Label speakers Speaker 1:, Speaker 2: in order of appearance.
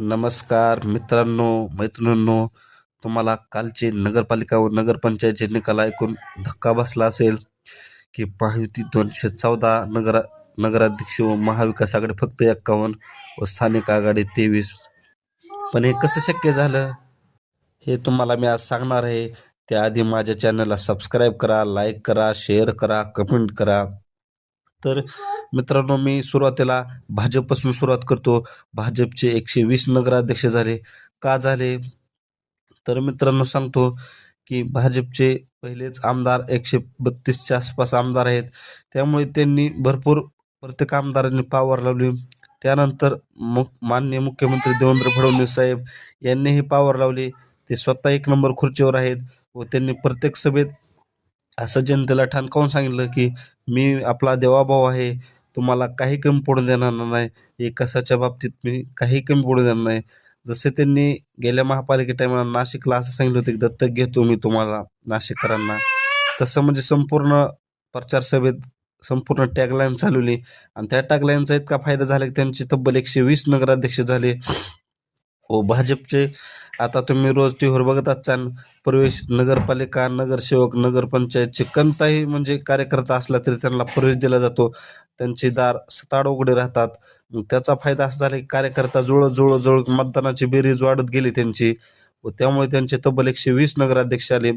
Speaker 1: नमस्कार मित्रांनो, मैत्रिणींनो. तुम्हाला कालचे नगरपालिका व नगरपंचायतचे निकाल ऐकून धक्का बसला असेल की महायुती 214 नगराध्यक्ष व महाविकास आघाडी फक्त 51 व स्थानिक आघाडी 23. पण हे कसं शक्य झालं हे तुम्हाला मी आज सांगणार आहे. त्याआधी माझ्या चॅनलला सबस्क्राईब करा, लाईक करा, शेअर करा, कमेंट करा. तर मित्रांनो, मी सुरुवातीला भाजपपासून सुरुवात करतो. भाजपचे 120 नगराध्यक्ष झाले. का झाले? तर मित्रांनो सांगतो की भाजपचे पहिलेच आमदार 132च्या आसपास आमदार आहेत. त्यामुळे त्यांनी भरपूर प्रत्येक आमदारांनी पॉवर लावली. त्यानंतर माननीय मुख्यमंत्री देवेंद्र फडणवीस साहेब यांनीही पॉवर लावली. ते स्वतः 1 नंबर खुर्चीवर आहेत व त्यांनी प्रत्येक सभेत असं जनतेला ठणकावून सांगितलं की मी आपला देवाभाऊ आहे, तुम्हाला काही कमी पडू देणार नाही, विकासाच्या बाबतीत मी काही कमी पडू देणार नाही. जसे त्यांनी गेल्या महापालिके टायमाला नाशिकला असं सांगितलं होतं की दत्तक घेतो मी तुम्हाला नाशिककरांना, तसं म्हणजे संपूर्ण प्रचार सभेत संपूर्ण टॅगलाईन चालवली आणि त्या टॅगलाईनचा इतका फायदा झाला की त्यांचे तब्बल 120 नगराध्यक्ष झाले. व भाजपचे आता तुम्ही रोज टी व्हीवर बघत असाल, प्रवेश नगरपालिका, नगरसेवक, नगरपंचायतचे कोणताही म्हणजे कार्यकर्ता असला तरी त्यांना प्रवेश दिला जातो. त्यांचे दार सताड उघडे राहतात. मग त्याचा फायदा असा झाला की कार्यकर्ता जुळत मतदानाची बेरीज वाढत गेली त्यांची व त्यामुळे त्यांचे तब्बल 120 नगराध्यक्ष आले.